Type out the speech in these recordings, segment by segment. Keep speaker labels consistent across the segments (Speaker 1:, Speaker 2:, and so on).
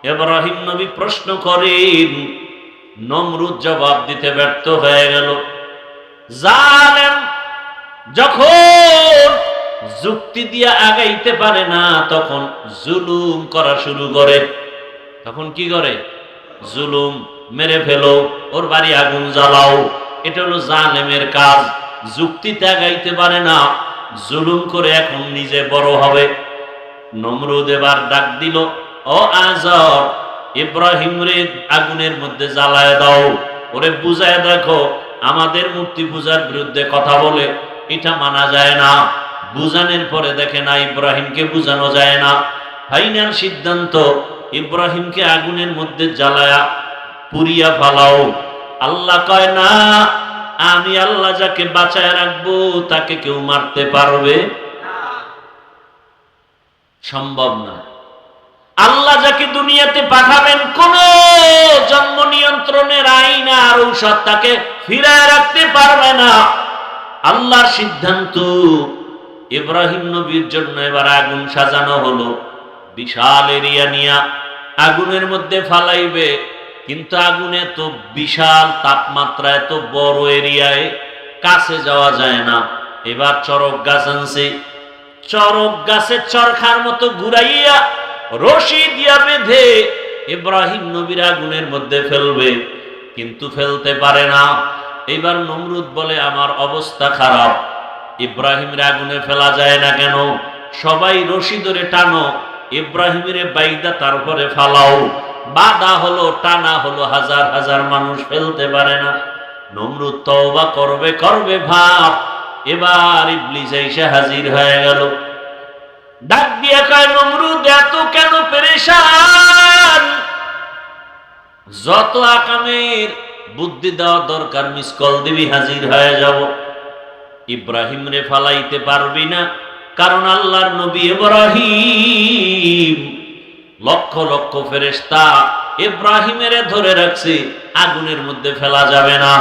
Speaker 1: ইব্রাহিম নবী প্রশ্ন করেন, নমরুদ জবাব দিতে ব্যর্থ হয়ে গেল। জালেম যখন যুক্তি দিয়ে আগাইতে পারে না, তখন জুলুম করা শুরু করে। তখন কি করে? জুলুম, মেরে ফেলো, ওর বাড়ি আগুন জ্বালাও। এটা হলো জালেমের কাজ। যুক্তিতে আগাইতে পারে না, জুলুম করে এখন নিজে বড় হবে। নমরুদ এবার ডাক দিল, ও আজর, ইব্রাহিম রে আগুনের মধ্যে জ্বালায় দাও, ওরে বুঝায় দেখো আমাদের মূর্তি পূজার বিরুদ্ধে কথা বলে, এটা মানা যায় না। বুঝানোর পরে দেখে না ইব্রাহিমকে বুঝানো যায় না। ফাইনাল সিদ্ধান্ত, ইব্রাহিমকে আগুনের মধ্যে জ্বালায়া পুড়িয়া ফালাও। আল্লাহ কয় না, আমি আল্লাহ যাকে বাঁচায় রাখবো তাকে কেউ মারতে পারবে? সম্ভব না। আল্লাহ যাকে দুনিয়াতে পাঠাবেন, কোন জন্ম নিয়ন্ত্রণের আইন আর ঔষধ তাকে ফিরায় রাখতে পারবে না। আল্লাহর সিদ্ধান্ত। ইব্রাহিম নবীর জন্য এবার আগুন সাজানো হলো। বিশাল এরিয়া নিয়া আগুনের মধ্যে ফালাইবে, কিন্তু আগুনে তো বিশাল তাপমাত্রা, এত বড় এরিয়ায় কাছে যাওয়া যায় না। এবার চরক গাছ আনছে, চরক গাছের চরখার মতো ঘুরাইয়া রশি দিয়া বেঁধে ইব্রাহিম নবীর আগুনের মধ্যে ফেলবে, কিন্তু ফেলতে পারে না। এবার নমরুদ বলে, আমার অবস্থা খারাপ, ইব্রাহিমের আগুনে ফেলা যায় না কেন? সবাই রশি ধরে টানো, ইব্রাহিমের বাইদা তারপরে ফালাও। বাধা হলো, টানা হলো, হাজার হাজার মানুষ ফেলতে পারে না। নমরুদ তওবা করবে করবে ভাব, এবার ইবলিস এসে হাজির হয়ে গেল। ডাক দিয়ে কয়, নমরুদ এত কেন পেরেশান? যত আকামের বুদ্ধি দেওয়া দরকার মিস কল দিবি, হাজির হয়ে যাব। ইব্রাহিম রে ফালাইতে পারবি না, কারণ আল্লাহর নবী ইব্রাহিম লক্ষ লক্ষ ফেরেশতা ইব্রাহিমের ধরে রাখছে, আগুনের মধ্যে ফেলা যাবে না।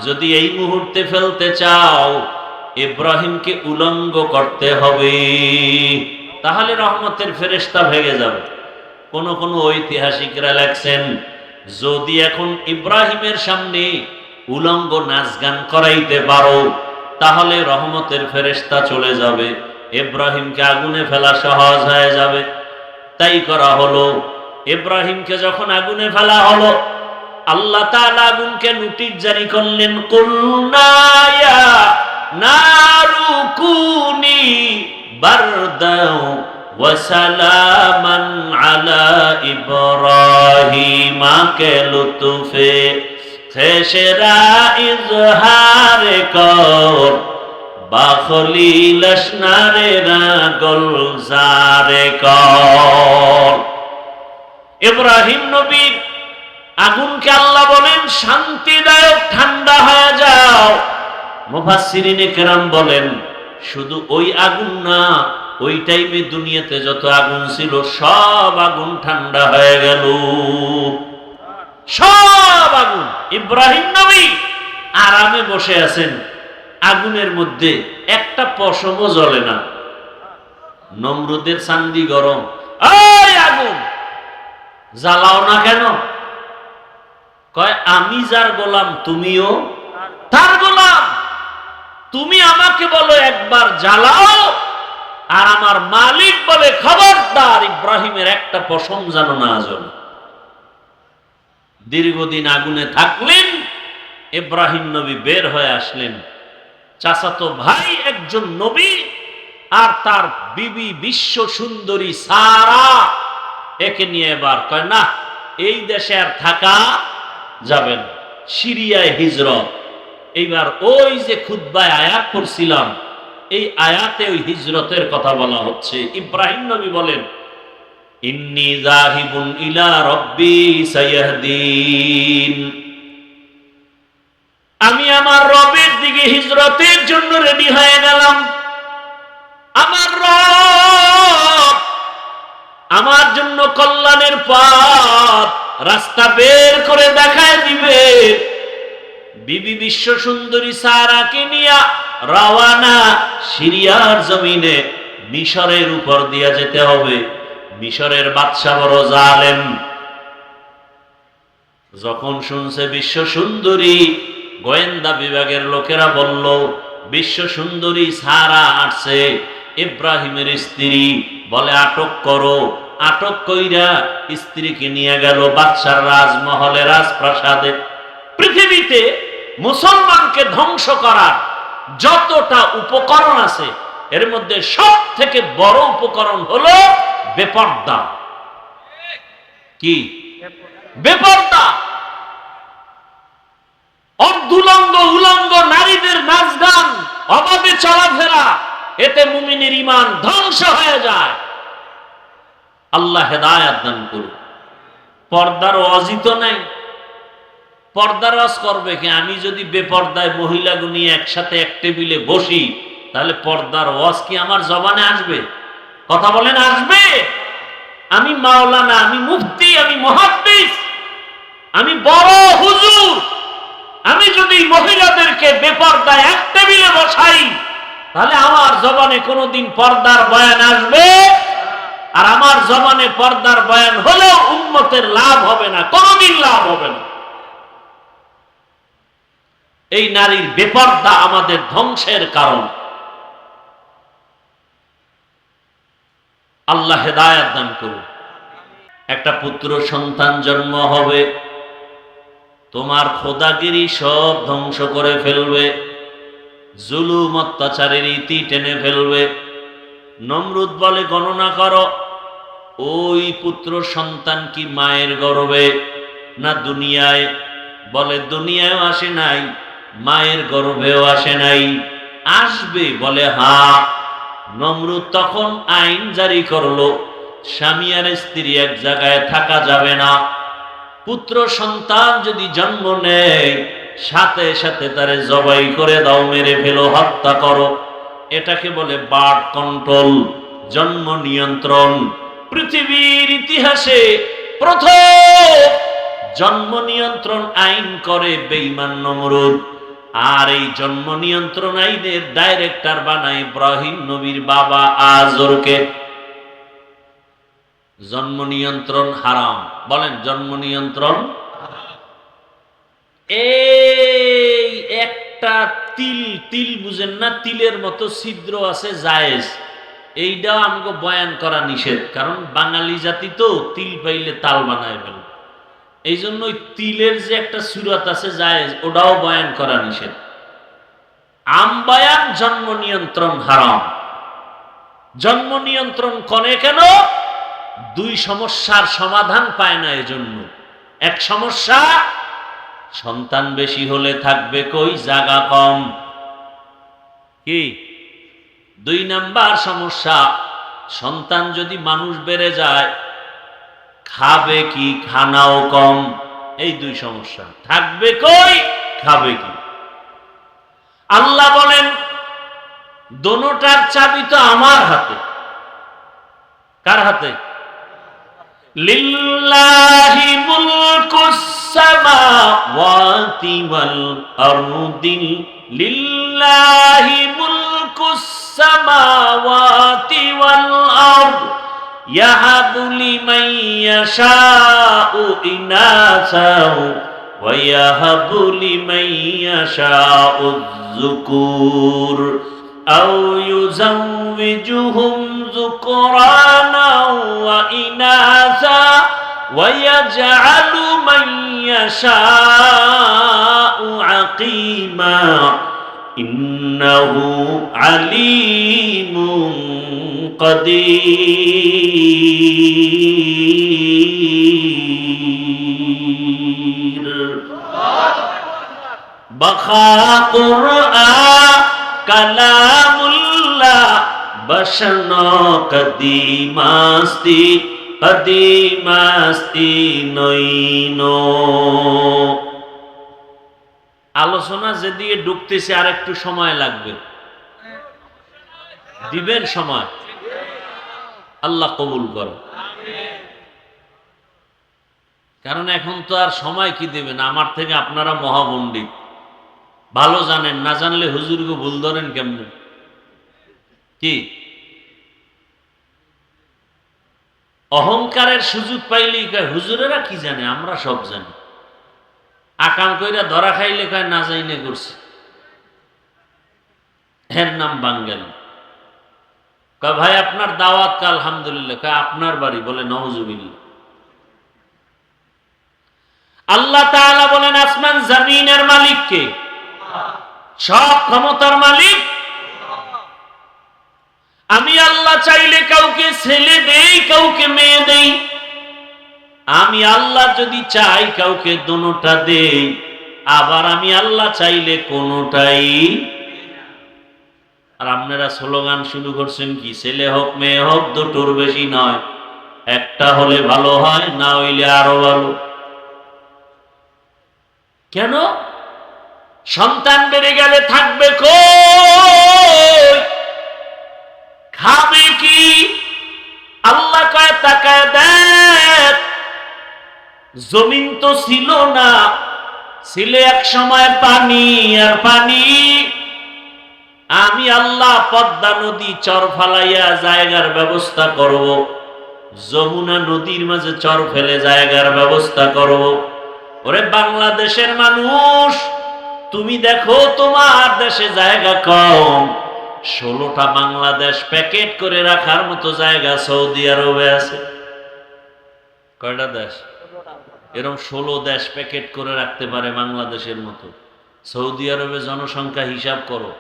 Speaker 1: যদি এই মুহূর্তে ফেলতে চাও, ইব্রাহিমকে উলঙ্গ করতে হবে, তাহলে রহমতের ফেরেশতা ভেঙে যাবে। কোন কোন ঐতিহাসিকরা লেখছেন, যদি এখন ইব্রাহিমের সামনে উলঙ্গ নাচ গান করাইতে পারো, তাহলে রহমতের ফেরেশতা চলে যাবে, ইব্রাহিমকে আগুনে ফেলা সহজ হয়ে যাবে। তাই করা হলো। ইব্রাহিমকে যখন আগুনে ফেলা হলো, আল্লাহ তাআলা আগুনকে নোটিশ জারি করলেন, কুলনা ইয়া নারু কুনি বারদাও ওয়া সালামান আলা ইব্রাহিম, কে লুতুফে খেশরা ইজহার কর বাখলিল আসনারে রাগল জারে কর। ইব্রাহিম নবীর আগুনকে আল্লাহ বলেন শান্তিদায়ক, ঠান্ডা হয়ে যাও। মুফাসসিরিনে কেরাম বলেন, শুধু ওই আগুন না, ওই টাইমে দুনিয়াতে যত আগুন ছিল সব আগুন ঠান্ডা হয়ে গেল, সব আগুন। ইব্রাহিম নবী আরামে বসে আছেন, আগুনের মধ্যে একটা পশমও জ্বলে না। নমরুদের চান্দি গরম, এই আগুন জ্বালাও না কেন? কয়, আমি যার গোলাম তুমিও তার গোলাম। তুমি আমাকে বলো একবার জ্বালাও, আর আমার মালিক বলে খবরদার ইব্রাহিমের একটা পশম যেন না জ্বলে। দীর্ঘদিন আগুনে থাকলেন। ইব্রাহিম নবী বের হয়ে আসলেন। চাচাতো ভাই একজন নবী, আর তার বিবি বিশ্ব সুন্দরী সারা, একে নিয়ে এবার কয়, না এই দেশে আর থাকা যাবে না, সিরিয়ায় হিজরত। এইবার ওই যে খুতবায় আয়াত পড়ছিলাম, এই আয়াতে ওই হিজরতের কথা বলা হচ্ছে। ইব্রাহিম নবী বলেন, ইন্নী যাহিবুন ইলা রাব্বি সায়াহদিন, আমি আমার রবের দিকে হিজরতের জন্য রেডি হয়ে গেলাম। আমার রব আমার জন্য কল্যাণের পথ, রাস্তা বের করে দেখায় দিবে। বিবি বিশ্ব সুন্দরী সারাকে নিয়ে রওয়ানা, সিরিয়ার জমিনে মিশরের উপর দিয়া যেতে হবে। মিশরের বাদশা বড় জালেম, যখন শুনছে বিশ্ব সুন্দরী, গোয়েন্দা বিভাগের লোকেরা বলল বিশ্ব সুন্দরী সারা আসছে, ইব্রাহিমের স্ত্রী, বলে আটক করো। আটক কইরা স্ত্রীকে নিয়ে গেল বাদশার রাজমহলে, রাজপ্রাসাদে। পৃথিবীতে মুসলমানকে ধ্বংস করার যতটা উপকরণ আছে, এর মধ্যে সব থেকে বড় উপকরণ হলো বেপর্দা। কি বেপর্দা? অর্ধুলঙ্গ উলঙ্গ নারীদের নাচ গান, অবাধে চলাফেরা, এতে মুমিনের ঈমান ধ্বংস হয়ে যায়। আল্লাহ হেদায়েত দান করুন। পর্দার ওয়াজই তো নাই। পর্দার ওয়াজ করবে কি? আমি যদি বেপর্দায় মহিলাগুলো নিয়ে একসাথে এক টেবিলে বসি, তাহলে পর্দার ওয়াজ কি আমার জবানে আসবে? কথা বলেন, আসবে? আমি মাওলানা, আমি মুফতি, আমি মুহাদ্দিস, আমি বড় হুজুর, আমি যদি মহিলাদেরকে বেপর্দায় এক টেবিলে বসাই, তাহলে আমার জবানে কোনোদিন পর্দার বয়ান আসবে? আর আমার জবানে পর্দার বয়ান হলেও উম্মতের লাভ হবে না, কোনোদিন লাভ হবে না। এই নারীর বেপর্দা আমাদের ধ্বংসের কারণ। আল্লাহ হেদায়েত দান করুন। একটা পুত্র সন্তান জন্ম হবে, তোমার খোদাগিরি সব ধ্বংস করে ফেলবে, জুলুম অত্যাচারের ইতি টেনে ফেলবে। নমরুদ বলে, গণনা করো, ওই পুত্র সন্তান কি মায়ের গর্ভে না দুনিয়ায়? বলে দুনিয়ায়ও আসে নাই, মায়ের গর্ভেও আসে নাই। আসবে? বলে হ্যাঁ। নমরুদ তখন আইন জারি করলো, স্বামী আর স্ত্রী এক জায়গায় থাকা যাবে না। পুত্র সন্তান যদি জন্ম নেয়, সাথে সাথে তারে জবাই করে দাও, মেরে ফেলো, হত্যা করো। এটাকে বলে বার্থ কন্ট্রোল, জন্ম নিয়ন্ত্রণ। পৃথিবীর ইতিহাসে প্রথম জন্ম নিয়ন্ত্রণ আইন করে বেঈমান নমরুদ। আর এই জন্ম নিয়ন্ত্রণ আইনের ডাইরেক্টর বানায় ইব্রাহিম নবীর বাবা আজরকে। জন্ম নিয়ন্ত্রণ হারাম। বলেন, জন্ম নিয়ন্ত্রণ। এই একটা তিল বুঝেন না, তিলের মতো ছিদ্র আছে জায়েজ, এইটাও আমাকে বয়ান করা নিষেধ। কারণ বাঙালি জাতি তো তিল পাইলে তাল বানায় ফেলে। এই জন্য ওই তিলের যে একটা সুরত আছে জায়েজ, ওটাও বয়ান করা নিষেধ। আমবায়ান জন্ম নিয়ন্ত্রণ হারাম। জন্ম নিয়ন্ত্রণ করে কেন? দুই সমস্যার সমাধান পায় না এজন্য। এক সমস্যা, সন্তান বেশি হলে থাকবে কই, জায়গা কম। কি? দুই নাম্বার সমস্যা, সন্তান যদি মানুষ বেড়ে যায়, খাবে কি, খানাও কম। এই দুই সমস্যা, থাকবে কই, খাবে কি। আল্লাহ বলেন, দোনোটার চাবি তো আমার হাতে। কার হাতে? লিল্লাহি মুলকুস সামাওয়াতি ওয়াল আরদি, লিল্লাহি মুলকুস সামাওয়াতি ওয়াল আরদ, ইয়াহাবু লিমান ইয়াশাউ ইনাসাও ওয়া ইয়াহাবু লিমান ইয়াশাউ যুকুর আও ইউযাওবিজুহুম যুকরানা ওয়া ইনাসা ওয়া ইয়াজআলু মান ইয়াশাউ আকিমা ইন্নাহু আলীমুন কাদির। বাখা কুরআন কালামুল্লাহ বসনো কদিমাস্তি কদিমাস্তি নইনো। আলোচনা যেদিকে ঢুকতেছে আর একটু সময় লাগবে, দিবেন সময়। আল্লাহ কবুল করো। কারণ এখন তো আর সময় কি দেবেন, আমার থেকে আপনারা মহাপণ্ডিত, ভালো জানেন। না জানলে হুজুরকে ভুল ধরেন কেমনে? কি অহংকারের সুযোগ পাইলেই কয় হুজুরেরা কি জানে, আমরা সব জানি। আকাম কইরা ধরা খাইলে কয় না যাইনে করছে, এর নাম বাঙ্গালী। কয় ভাই আপনার দাওয়াত কা? আলহামদুলিল্লাহ। কয় আপনার বাড়ি? বলে নওজুবিল্লাহ। আল্লাহ তাআলা বলেন আসমান জমিনের মালিক কে? সব ক্ষমতার মালিক। আমি আল্লাহ চাইলে কাউকে ছেলে দেই, কাউকে মেয়ে দেই। আমি আল্লাহ যদি চাই কাউকে দুটোটা দেই, আবার আমি আল্লাহ চাইলে কোনোটাই। আর আপনারা স্লোগান শুরু করছেন কি? ছেলে হোক মেয়ে হোক দুটোর বেশি নয়, একটা হলে ভালো হয়, না হইলে আরো ভালো। কেন? সন্তান বেড়ে গেলে থাকবে কই, খাবে কি? আল্লাহ কয় তাকায় দেখ, জমিন তো ছিল না, ছিল এক সময় পানি আর পানি। আমি আল্লাহ পদ্মা নদী চর ফালাইয়া জায়গার ব্যবস্থা করব, যমুনা নদীর মাঝে চর ফেলে জায়গার ব্যবস্থা করব। ওরে বাংলাদেশের মানুষ, তুমি দেখো তোমার দেশে জায়গা কম, 16টা বাংলাদেশ প্যাকেট করে রাখার মতো জায়গা সৌদি আরবে আছে। কয়টা দেশ? এরকম 16 দেশ প্যাকেট করে রাখতে পারে বাংলাদেশের মতো। সৌদি আরবে জনসংখ্যা হিসাব করো।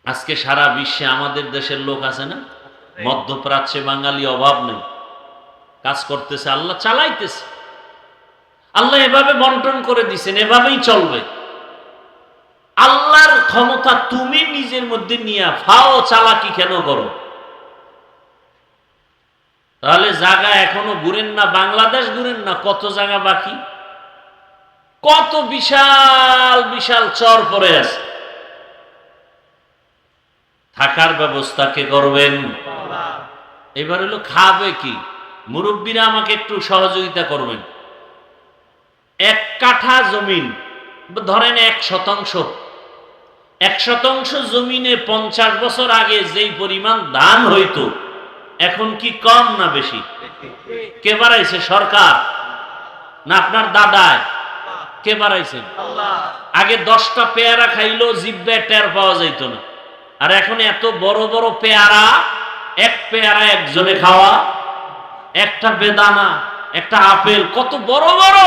Speaker 1: আজকে সারা বিশ্বে আমাদের দেশের লোক আছে না? মধ্যপ্রাচ্যে বাঙালি অভাব নেই, কাজ করতেছে, আল্লাহ চালাইতেছে। আল্লাহ এভাবে বন্টন করে দিছেন, এভাবেই চলবে। আল্লাহর ক্ষমতা তুমি নিজের মধ্যে নিয়ে ফাও চালাকি কেন করো? তাহলে জায়গা এখনো ঘুরেন না, বাংলাদেশ ঘুরেন না, কত জায়গা বাকি, কত বিশাল বিশাল চর পড়ে আছে। থাকার ব্যবস্থা কে করবেন? এবার হলো খাবে কি? মুরব্বীরা আমাকে একটু সহযোগিতা করবেন। 1 কাঠা জমিন ধরেন 1%, 1% জমিনে 50 বছর আগে যেই পরিমাণ ধান হইতো, এখন কি কম না বেশি? কে বাড়াইছে? সরকার না আপনার দাদায়? কে বাড়াইছে? আগে 10টা পেয়ারা খাইলেও জিব্বে টের পাওয়া যাইত না, আর এখন এত বড় বড় পেয়ারা, এক পেয়ারা একজনে খাওয়া, একটা বেদানা, একটা আপেল, কত বড় বড়।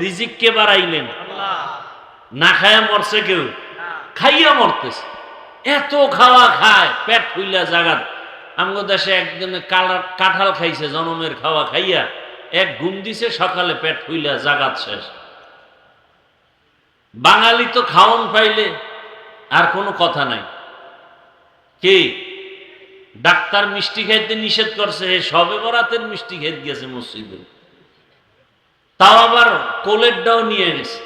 Speaker 1: রিজিক কে বাড়াইলেন? না খায়া মরছে কেউ, খাইয়া মরতেছে। এত খাওয়া খায়, পেট ফুইলা জাগাত। আমগো দেশে একজনে কাঁঠাল খাইছে, জনমের খাওয়া খাইয়া এক ঘুম দিছে, সকালে পেট ফুইলা জাগাত শেষ। বাঙালি তো খাওন পাইলে আর কোনো কথা নাই। কি ডাক্তার মিষ্টি খাইতে নিষেধ করছে, সবে বরাতের মিষ্টি খাইতে গেছে মসজিদে, তাও আবার কোলেরটাও নিয়ে গেছে।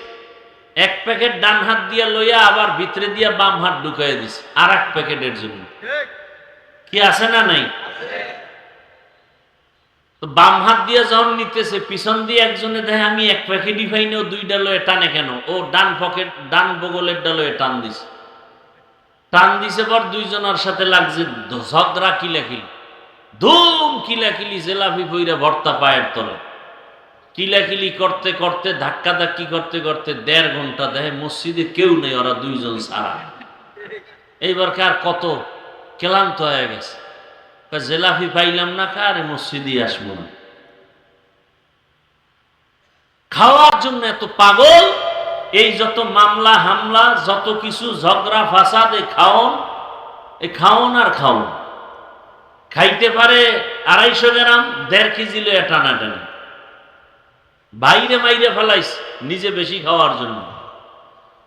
Speaker 1: 1 প্যাকেট ডান হাত দিয়া লইয়া আবার ভিতরে দিয়া বাম হাত ঢুকাইয়া দিছে আর 1 প্যাকেটের জন্য। কি আছে না নাই? তো বাম হাত দিয়া যখন নিতেছে, পিছন দিয়ে একজনে দেখে আমি 1 প্যাকেটই পাইনি, ও 2টা লয়ে টানে কেন? ও ডান বগলের ডালয়ে টান দিছে। টান দিছে পর দুইজনের সাথে লাগছে ঝগড়া, কিলাকিলি, ধুম কিলাকিলি, জেলাপি পইরা ভর্তা পায়ের তলে। কিলাকিলি করতে করতে, ধাক্কা ধাক্কি করতে করতে 1.5 ঘন্টা দেখে মসজিদে কেউ নেই, ওরা দুইজন ছাড়া। এইবার কার কত ক্লান্ত হয়ে গেছে, জেলাপি পাইলাম না, কার মসজিদে আসবো না। খাওয়ার জন্য এত পাগল। এই যত মামলা হামলা, যত কিছু ঝগড়া ফাসাদ, এই খাওন আর খাওন। খাইতে পারে 250 গ্রাম, 1.5 কেজি লয়ে টানা টানা, বাইরে মাইরে ফেলাইছে নিজে বেশি খাওয়ার জন্য।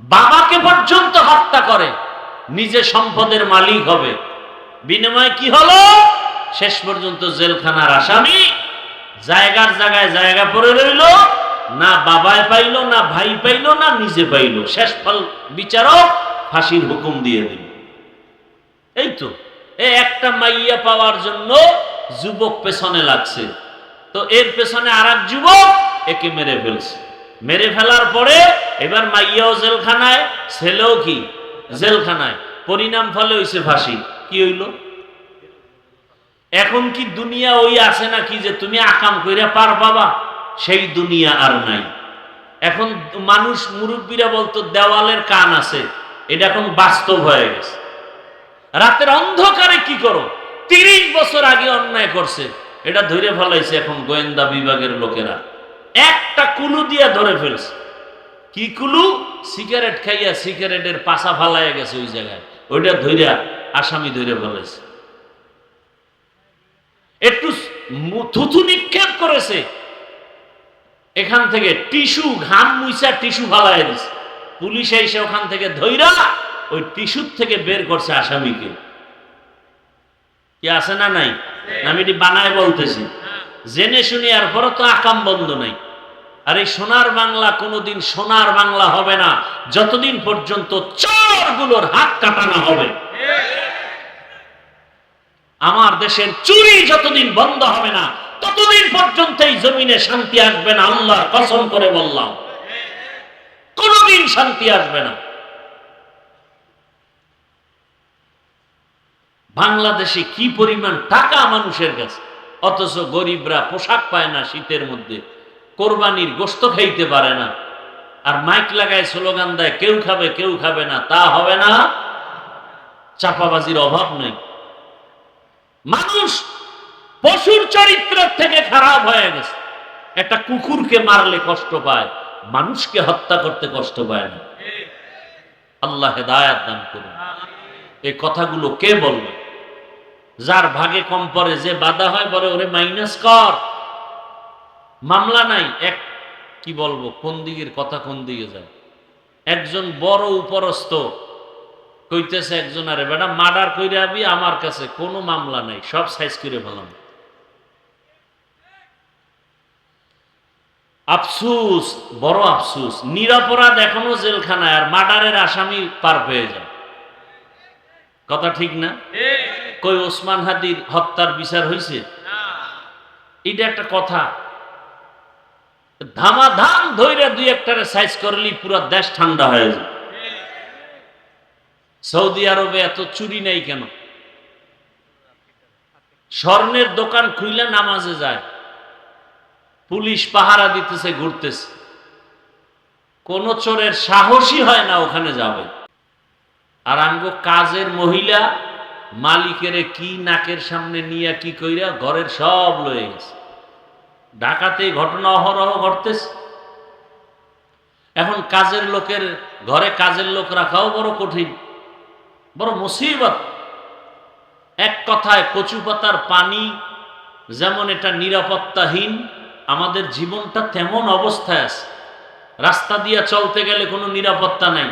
Speaker 1: বাবাকে পর্যন্ত হত্যা করে, নিজে সম্পদের মালিক হবে। বিনিময়ে কি হলো? শেষ পর্যন্ত জেলখানার আসামি, জায়গার জায়গায় জায়গা পড়ে রইল, না বাবায় পাইল, না ভাই পাইল, না নিজে পাইল। শেষ ফল বিচারক ফাঁসির হুকুম দিয়ে দিল। এই তো একটা মাইয়া পাওয়ার জন্য যুবক পেছনে লাগছে, তো এর পেছনে আর এক যুবক একে মেরে ফেলছে। মেরে ফেলার পরে এবার মাইয়াও জেলখানায়, ছেলেও কি জেলখানায়। পরিণাম ফলে হইছে ফাঁসি। কি হইল? এখন কি দুনিয়া ওই আছে নাকি যে তুমি আকাম কইরা পার বাবা? সেই দুনিয়া আর নাই। এখন মানুষ, মুরব্বীরা বলতো দেওয়ালের কান আছে, এটা এখন বাস্তব হয়ে গেছে। রাতের অন্ধকারে কি করো, 30 বছর আগে অন্যায় করছে, এটা ধরে ফেলাইছে এখন গোয়েন্দা বিভাগের লোকেরা, একটা কুলু দিয়া ধরে ফেলছে। কি কুলু? সিগারেট খাইয়া সিগারেটের পাশা ফালাইয়া গেছে ওই জায়গায়, ওইটা ধইরা আসামি ধরে ফেলাইছে। একটু থুথু নিক্ষেপ করেছে, এখান থেকে টিস্যু, ঘাম মুইছা টিস্যু ফালাইয়া দিছে, পুলিশ এসে ওখান থেকে ধইরা ওই টিস্যুর থেকে বের করছে আসামিকে। কি আছে না নাই? আমি এটি বানায় বলতেছি, জেনে শুনি আর পরে তো আকাম বন্ধ নাই। আর এই সোনার বাংলা কোনোদিন সোনার বাংলা হবে না যতদিন পর্যন্ত চোরগুলোর হাত কাটানো হবে। আমার দেশের চুরি যতদিন বন্ধ হবে না ততদিন পর্যন্ত এই জমিনে শান্তি আসবে না। আল্লাহর কসম করে বললাম, কোনোদিন শান্তি আসবে না। বাংলাদেশে কি পরিমাণ টাকা মানুষের কাছে, অথচ গরিবরা পোশাক পায় না শীতের মধ্যে, কোরবানির গোশত খাইতে পারে না, আর মাইক লাগায় স্লোগান দেয় কেউ খাবে কেউ খাবে না। তা হবে না, চাপাবাজির অভাব নেই। মানুষ পশুর চরিত্রের থেকে খারাপ হয়ে গেছে। একটা কুকুরকে মারলে কষ্ট পায়, মানুষকে হত্যা করতে কষ্ট পায় না। আল্লাহ হেদায়েত দান করুন। এই কথাগুলো কে বলবে? যার ভাগে কম পড়ে, যে বাধা হয় বলে ওরে মাইনাস কর, মামলা নাই। এক কি বলবো, কোন দিকের কথা কোন দিকে যায়। একজন বড় উপরস্থ কইতেছে একজন, আরে বেটা মার্ডার কইরা আবি, আমার কাছে কোনো মামলা নাই, সব সাইজ করে ফেলাম। আফসুস, বড় আফসুস, নিরপরাধ এখনো জেলখানায়, আর মার্ডারের আসামি পার পেয়ে যায়। কথা ঠিক না? কই ওসমান হাদির হত্যার বিচার হয়েছে? এটা একটা কথা। ধামাধাম ধইরা দুই একটারে সাইজ করলি পুরো দেশ ঠান্ডা হয়ে যায়। সৌদি আরবে এত চুরি নাই কেন? স্বর্ণের দোকান খুইলা নামাজে যায়, পুলিশ পাহারা দিতেছে, ঘুরতেছে, কোন চোরের সাহসী হয় না ওখানে যাবে। আর আমগো কাজের মহিলা মালিকেরে কি নাকের সামনে নিয়ে কি কইরা ঘরের সব লয়ে গেছে। ঢাকাতে ঘটনা অহরহ ঘটতেছে। এখন কাজের লোকের ঘরে কাজের লোক রাখাও বড় কঠিন, বড় মুসিবত। এক কথায় কচু পাতার পানি যেমন এটা নিরাপত্তাহীন, আমাদের জীবনটা তেমন অবস্থায় আছে। রাস্তা দিয়ে চলতে গেলে কোনো নিরাপত্তা নাই,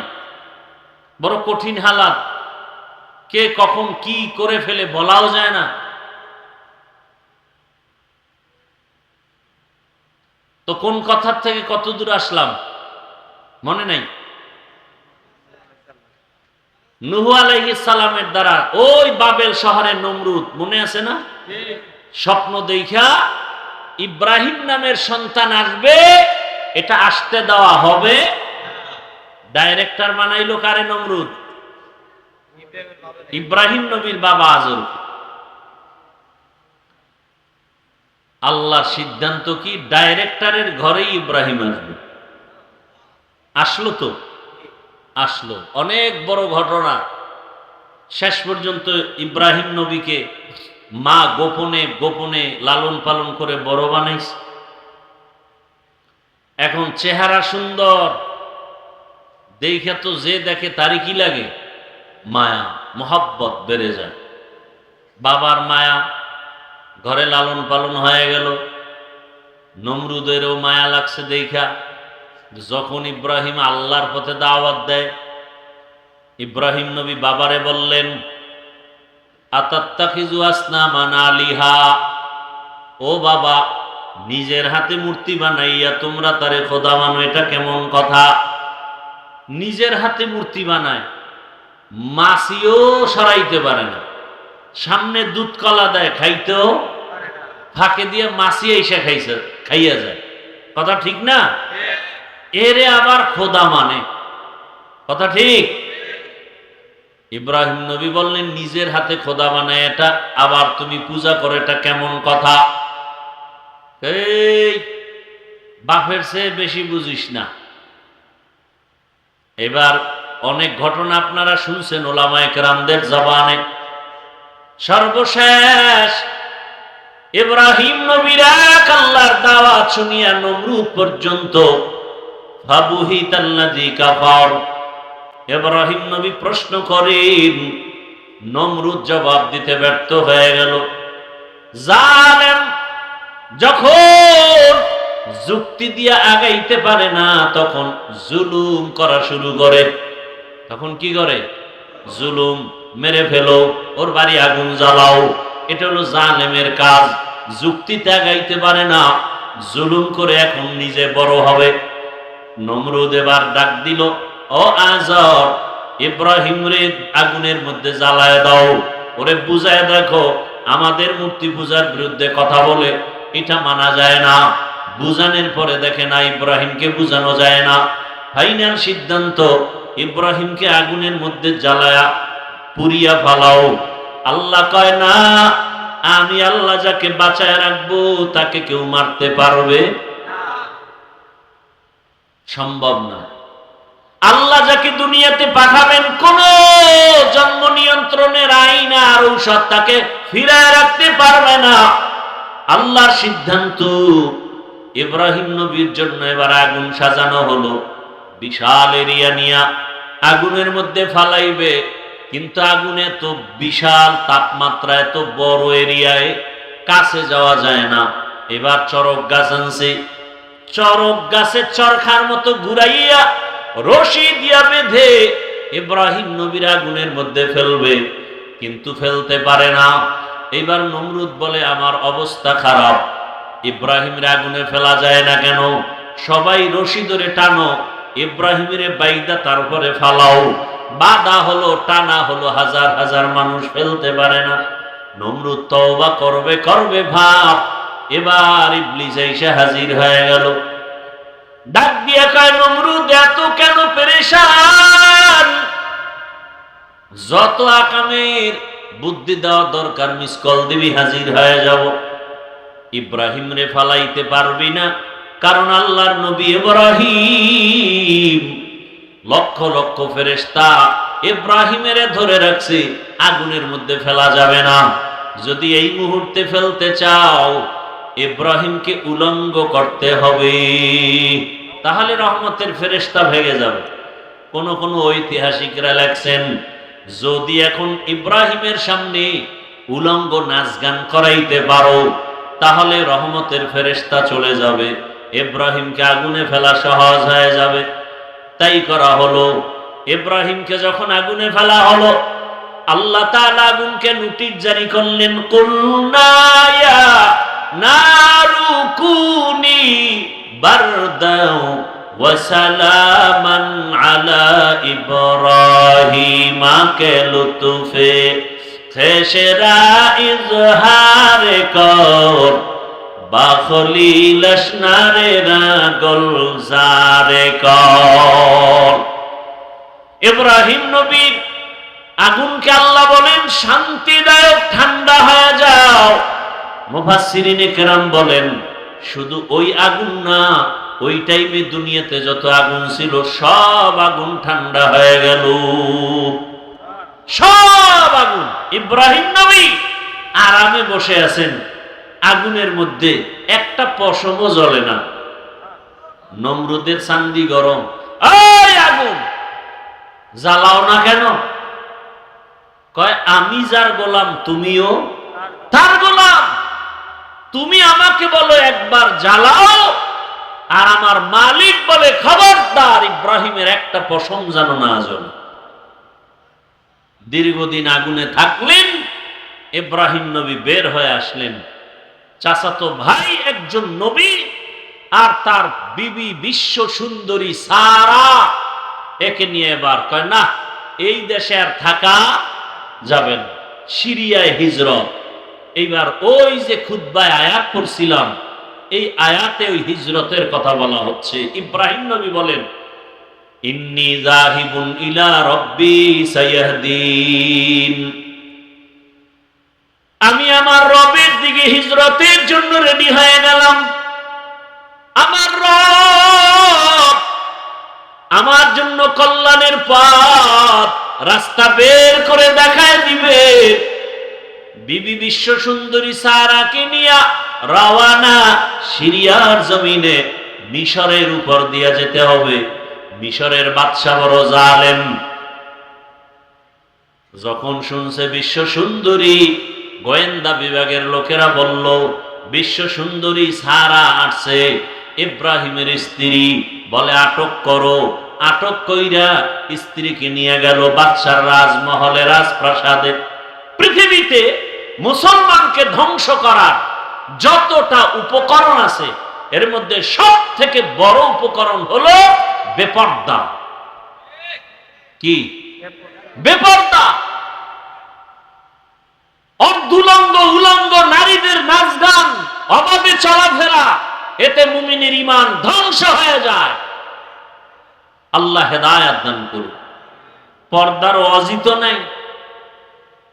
Speaker 1: বড় কঠিন হালাত। কে কখন কি করে ফেলে বলাও যায় না। তো কোন কথার থেকে কত দূর আসলাম মনে নাই? নূহ আলাইহিস সালামের দ্বারা ওই বাবেল শহরের নমরুদ, মনে আছে না? স্বপ্ন দেখা ইব্রাহিম নামের সন্তান আসবে, এটা আসতে দেওয়া হবে। ডাইরেক্টর বানাইলো কারে? নমরুদ, ইব্রাহিম নবীর বাবা আজর। আল্লাহর সিদ্ধান্ত কি? ডাইরেক্টরের ঘরেই ইব্রাহিম আসবে। আসলো তো, আসলো। অনেক বড় ঘটনা। শেষ পর্যন্ত ইব্রাহিম নবীকে মা গোপনে গোপনে লালন পালন করে বড় বানাইছে। এখন চেহারা সুন্দর, দেখে তো যে দেখে তারই কি লাগে? মায়া, মোহাব্বত বেড়ে যায়। বাবার মায়া, ঘরে লালন পালন হয়ে গেল। নমরুদেরও মায়া লাগছে দেখা। যখন ইব্রাহিম আল্লাহর পথে দাওয়াত দেয়, ইব্রাহিম নবী বাবারে বললেন, আতাত্তাখিযু আসনামান আলিহা, ও বাবা, নিজের হাতে মূর্তি বানাইয়া তোমরা তারে খোদা মানো, এটা কেমন কথা? নিজের হাতে মূর্তি বানায়, মাছিও সরাইতে পারে না। সামনে দুধ কলা দেয়, খাইতেও ফাঁকে দিয়ে মাছি এসে খাইয়া যায়। কথা ঠিক না? এরে আবার খোদা মানে। কথা ঠিক? ইব্রাহিম নবী বললেন, নিজের হাতে খোদা বানায় এটা আবার তুমি পূজা করো, এটা কেমন কথা? এই বাপের চেয়ে বেশি বুঝিস না। এবার অনেক ঘটনা আপনারা শুনছেন ওলামায়ে কেরামদের জবানে। সর্বশেষ ইব্রাহিম নবীর এক আল্লাহর দাওয়াত শুনিয়া নমরুদ পর্যন্ত ফাবুহিতাল্লাযী কাফার। ইব্রাহিম নবী প্রশ্ন করেন, নমরুদ জবাব দিতে ব্যর্থ হয়ে গেল। জালেম যখন যুক্তি দিয়ে আগাইতে পারে না তখন জুলুম করা শুরু করে। তখন কি করে? জুলুম, মেরে ফেলো, ওর বাড়ি আগুন জ্বালাও। এটা হলো জালেমের কাজ। যুক্তিতে আগাইতে পারে না, জুলুম করে এখন নিজে বড় হবে। নমরুদ এবার ডাক দিল, ও আজর, ইব্রাহিম রে আগুনের মধ্যে জ্বালায় দাও, ওরে বুঝায় দেখো আমাদের মূর্তি পূজার বিরুদ্ধে কথা বলে, এটা মানা যায় না। বুঝানোর পরে দেখে না ইব্রাহিমকে বুঝানো যায় না। ফাইনাল সিদ্ধান্ত, ইব্রাহিমকে আগুনের মধ্যে জ্বালায়া পুড়িয়া ফালাও। আল্লাহ কয় না, আমি আল্লাহ যাকে বাঁচায় রাখবো তাকে কেউ মারতে পারবে? সম্ভব না। আল্লাহ যাকে দুনিয়াতে পাঠাবেন কোন জন্ম নিয়ন্ত্রণের আইন আর ঔষধ তাকে ফিরায় রাখতে পারবে না। আল্লাহর সিদ্ধান্ত। ইব্রাহিম নবীর জন্য এবার আগুন সাজানো হলো। বিশাল এরিয়া নিয়া আগুনের মধ্যে ফালাইবে, কিন্তু আগুনে এত বিশাল তাপমাত্রা, এত বড় এরিয়ায় কাছে যাওয়া যায় না। এবার চরক গাছ আনছে, চরক গাছের চরখার মতো ঘুরাইয়া রশি দিয়া বেঁধে ইব্রাহিম নবীর আগুনের মধ্যে ফেলবে, কিন্তু ফেলতে পারে না। এবার নমরুদ বলে, আমার অবস্থা খারাপ, ইব্রাহিমের আগুনে ফেলা যায় না কেন? সবাই রশি ধরে টানো, ইব্রাহিমের বাইদা তারপরে ফালাও। বাধা হলো, টানা হলো, হাজার হাজার মানুষ ফেলতে পারে না। নমরুদ তওবা করবে করবে ভাব, এবার ইবলিস এসে হাজির হয়ে গেল। ডাক দিয়া কয়, নমরুদ এত কেন পেরেশান? যত আকামের বুদ্ধি দেওয়া দরকার মিস কল দিবি, হাজির হয়ে যাব। ইব্রাহিম রে ফালাইতে পারবি না, কারণ আল্লাহর নবী ইব্রাহিম লক্ষ লক্ষ ফেরেশতা ইব্রাহিমের ধরে রাখছে, আগুনের মধ্যে ফেলা যাবে না। যদি এই মুহূর্তে ফেলতে চাও ইব্রাহিমকে উলঙ্গ করতে হবে, তাহলে রহমতের ফেরেশতা ভেঙে যাবে। কোন কোন ঐতিহাসিকরা লেখছেন, যদি এখন ইব্রাহিমের সামনে উলঙ্গ নাচ গান করাইতে পারো তাহলে রহমতের ফেরেশতা চলে যাবে, ইব্রাহিমকে আগুনে ফেলা সহজ হয়ে যাবে। তাই করা হলো। ইব্রাহিমকে যখন আগুনে ফেলা হলো, আল্লাহ তাআলা আগুনকে নোটিশ জারি করলেন, কুলনা ইয়া নারু কুনি বারদাও ওয়া সালামান আলা ইব্রাহিম কে লুতুফে খেশরা ইজহারে কর বাখলিল আসনারে রাগল জারে কর। ইব্রাহিম নবী আগুনকে আল্লাহ বলেন শান্তিদায়ক, ঠান্ডা হয়ে যাও। মুফাসসিরিনে কেরাম বলেন শুধু ওই আগুন না, ওই টাইমে দুনিয়াতে যত আগুন ছিল সব আগুন ঠান্ডা হয়ে গেল, সব আগুন। ইব্রাহিম নবী আরামে বসে আছেন, আগুনের মধ্যে একটা পশমও জ্বলে না। নমরুদের চান্দি গরম, ওই আগুন জ্বালাও না কেন? কয় আমি যার গোলাম তুমিও তার গোলাম, তুমি আমাকে বলো একবার জ্বালাও, আর আমার মালিক বলে খবরদার ইব্রাহিমের একটা পশম যেন না জ্বলে। দীর্ঘদিন আগুনে থাকলেন, ইব্রাহিম নবী বের হয়ে আসলেন। চাচাতো ভাই একজন নবী আর তার বিবি বিশ্ব সুন্দরী সারা, একে নিয়ে এবার কয় না, এই দেশে আর থাকা যাবে না, সিরিয়ায় হিজরত। এইবার ওই যে খুতবায় আয়াত পড়ছিলাম, এই আয়াতে ওই হিজরতের কথা বলা হচ্ছে। ইব্রাহিম নবী বলেন, ইন্নী যাহিবুন ইলা রাব্বি সায়াহদিন, আমি আমার রবের দিকে হিজরতের জন্য রেডি হয়ে গেলাম। আমার রব কল্যাণের পথ রাস্তা বের করে দেখায় দিবে। বিবি বিশ্ব সুন্দরী সারাকে নিয়ে রওয়ানা সিরিয়ার জমিনে মিশরের উপর দিয়ে যেতে হবে। মিশরের বাদশা বড় জালেম। যখন শুনছে বিশ্ব সুন্দরী, গোয়েন্দা বিভাগের লোকেরা বলল বিশ্ব সুন্দরী সারা আসছে, ইব্রাহিমের স্ত্রী, বলে আটক করো। আটক কইরা স্ত্রীকে নিয়ে গেল বাদশার রাজমহলে, রাজপ্রাসাদে। পৃথিবীতে মুসলমানকে ধ্বংস করার যতটা উপকরণ আছে, এর মধ্যে সব থেকে বড় উপকরণ হলো বেপর্দা। কি? বেপর্দা। অর্ধুলঙ্গ উলঙ্গ নারীদের নাচ গান, অবাধে চলাফেরা, এতে মুমিনের ঈমান ধ্বংস হয়ে যায়। আল্লাহ হেদায়েত দান করুন। পর্দার অজিত নাই।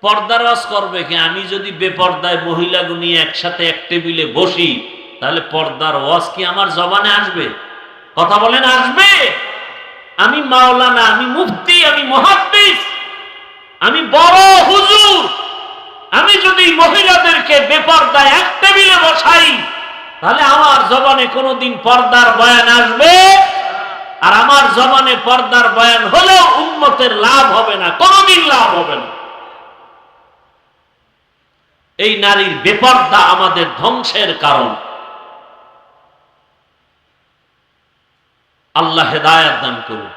Speaker 1: পর্দার ওয়াজ করবে কি? আমি যদি বেপর্দায় মহিলাগুলো নিয়ে একসাথে এক টেবিলে বসি, তাহলে পর্দার ওয়াজ কি আমার জবানে আসবে? কথা বলেন, আসবে? আমি মাওলানা, আমি মুফতি, আমি মুহাদ্দিস, আমি বড় হুজুর, আমি যদি মহিলাদেরকে বেপর্দায় এক টেবিলে বসাই, তাহলে আমার জবানে কোনোদিন পর্দার বয়ান আসবে? আর আমার জবানে পর্দার বয়ান হলেও উম্মতের লাভ হবে না, কোনোদিন লাভ হবে না। এই নারীর বেপর্দা আমাদের ধ্বংসের কারণ। আল্লাহ হেদায়েত দান করুন।